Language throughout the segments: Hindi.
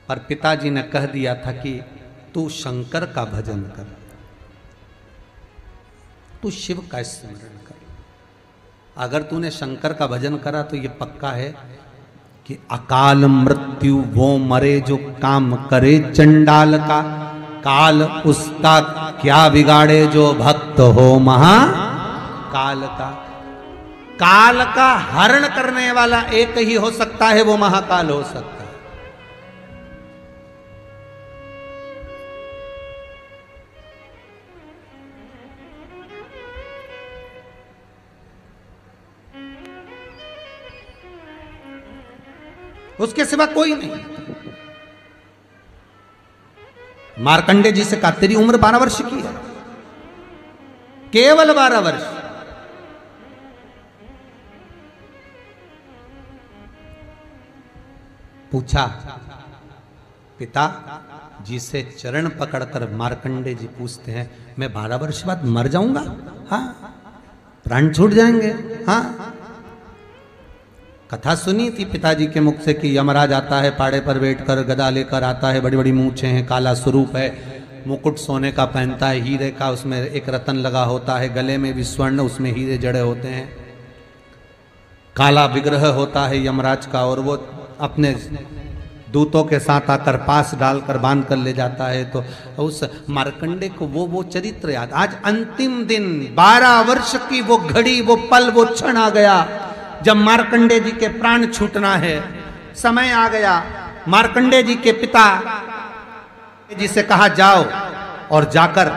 पर पिताजी ने कह दिया था कि तू शंकर का भजन कर, तू शिव का स्मरण कर। अगर तूने शंकर का भजन करा तो ये पक्का है कि अकाल मृत्यु वो मरे जो काम करे चंडाल का, काल उसका क्या बिगाड़े जो भक्त हो महाकाल का। काल का हरण करने वाला एक ही हो सकता है, वो महाकाल हो सकता है। उसके सिवा कोई नहीं। मार्कंडे जी से कहा तेरी उम्र 12 वर्ष की है, केवल 12 वर्ष। पूछा पिता जी से चरण पकड़कर मार्कंडे जी पूछते हैं, मैं 12 वर्ष बाद मर जाऊंगा? हाँ, प्राण छूट जाएंगे। हाँ, कथा सुनी थी पिताजी के मुख से कि यमराज आता है, पाड़े पर बैठकर गदा लेकर आता है, बड़ी बड़ी मूंछें हैं, काला स्वरूप है, मुकुट सोने का पहनता है, हीरे का, उसमें एक रतन लगा होता है, गले में भी स्वर्ण, उसमें हीरे जड़े होते हैं, काला विग्रह होता है यमराज का, और वो अपने दूतों के साथ आकर पास डालकर बांध कर ले जाता है। तो उस मार्कंडे को वो चरित्र याद। आज अंतिम दिन, 12 वर्ष की वो घड़ी, वो पल, वो क्षण आ गया जब मार्कंडे जी के प्राण छूटना है। समय आ गया। मार्कंडे जी के पिता जी से कहा जाओ और जाकर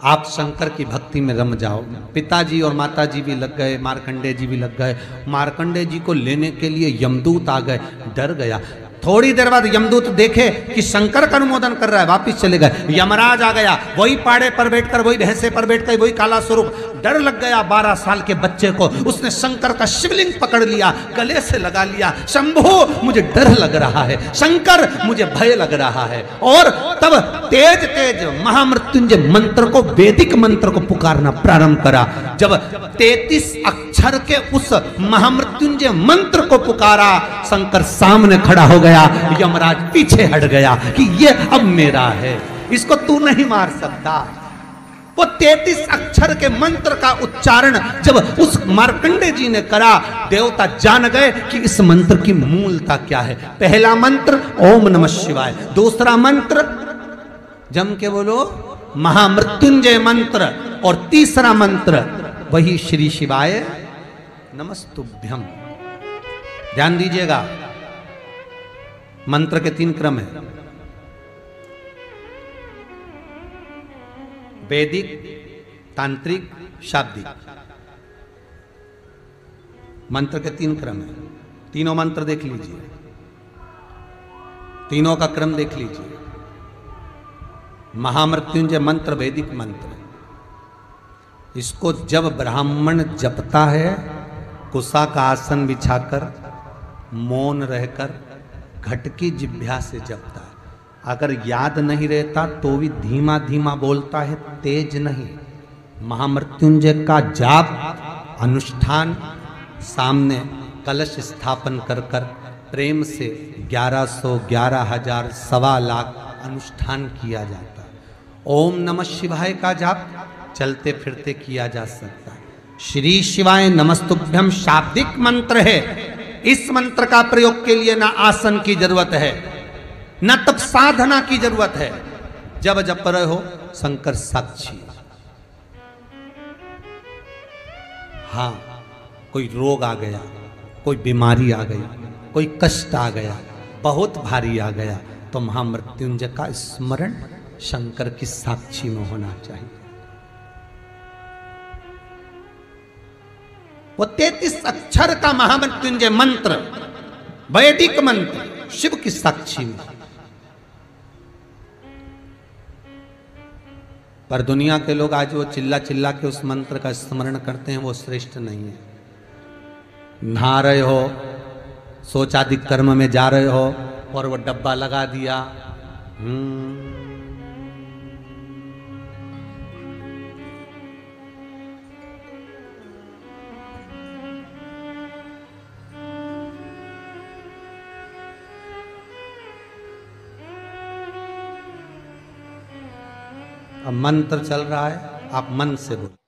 आप शंकर की भक्ति में रम जाओ। पिताजी और माताजी भी लग गए, मार्कंडे जी भी लग गए। मार्कंडे जी को लेने के लिए यमदूत आ गए। डर गया। थोड़ी देर बाद यमदूत देखे कि शंकर का अनुमोदन कर रहा है, वापिस चले गए। यमराज आ गया, वही पाड़े पर बैठकर, वही भैंसे पर बैठकर, वही काला स्वरूप। डर लग गया 12 साल के बच्चे को। उसने शंकर का शिवलिंग पकड़ लिया, गले से लगा लिया, शंभो मुझे डर लग रहा है, शंकर मुझे भय लग रहा है। और तब तेज तेज महामृत्युंजय मंत्र को, वैदिक मंत्र को पुकारना प्रारंभ करा। जब 33 अक्षर के उस महामृत्युंजय मंत्र को पुकारा, शंकर सामने खड़ा हो गया। यमराज पीछे हट गया कि ये अब मेरा है, इसको तू नहीं मार सकता। वो 33 अक्षर के मंत्र का उच्चारण जब उस मार्कंडे जी ने करा, देवता जान गए कि इस मंत्र की मूलता क्या है। पहला मंत्र ओम नमः शिवाय, दूसरा मंत्र जम के बोलो महामृत्युंजय मंत्र, और तीसरा मंत्र वही श्री शिवाय नमस्तुभ्यम। ध्यान दीजिएगा, मंत्र के 3 क्रम है, वैदिक, तांत्रिक, शाब्दिक। मंत्र के 3 क्रम है। तीनों मंत्र देख लीजिए, तीनों का क्रम देख लीजिए। महामृत्युंजय मंत्र वैदिक मंत्र, इसको जब ब्राह्मण जपता है, कुसा का आसन बिछाकर, मौन रहकर, घट की जिह्वा से जपता है। अगर याद नहीं रहता तो भी धीमा धीमा बोलता है, तेज नहीं। महामृत्युंजय का जाप अनुष्ठान, सामने कलश स्थापन कर कर प्रेम से 1100, 11,000, 1.25 लाख अनुष्ठान किया जाता है। ओम नमः शिवाय का जाप चलते फिरते किया जा सकता है। श्री शिवाय नमस्तुभ्यम शाब्दिक मंत्र है। इस मंत्र का प्रयोग के लिए ना आसन की जरूरत है, न तब साधना की जरूरत है। जब जप रहे हो शंकर साक्षी। हाँ, कोई रोग आ गया, कोई बीमारी आ गई, कोई कष्ट आ गया, बहुत भारी आ गया, तो महामृत्युंजय का स्मरण शंकर की साक्षी में होना चाहिए। वो 33 अक्षर का महामृत्युंजय मंत्र, वैदिक मंत्र, शिव की साक्षी में। पर दुनिया के लोग आज वो चिल्ला चिल्ला के उस मंत्र का स्मरण करते हैं, वो श्रेष्ठ नहीं है। नहा रहे हो, सोचाधिक कर्म में जा रहे हो और वो डब्बा लगा दिया, अब मंत्र चल रहा है, आप मन से बोलो।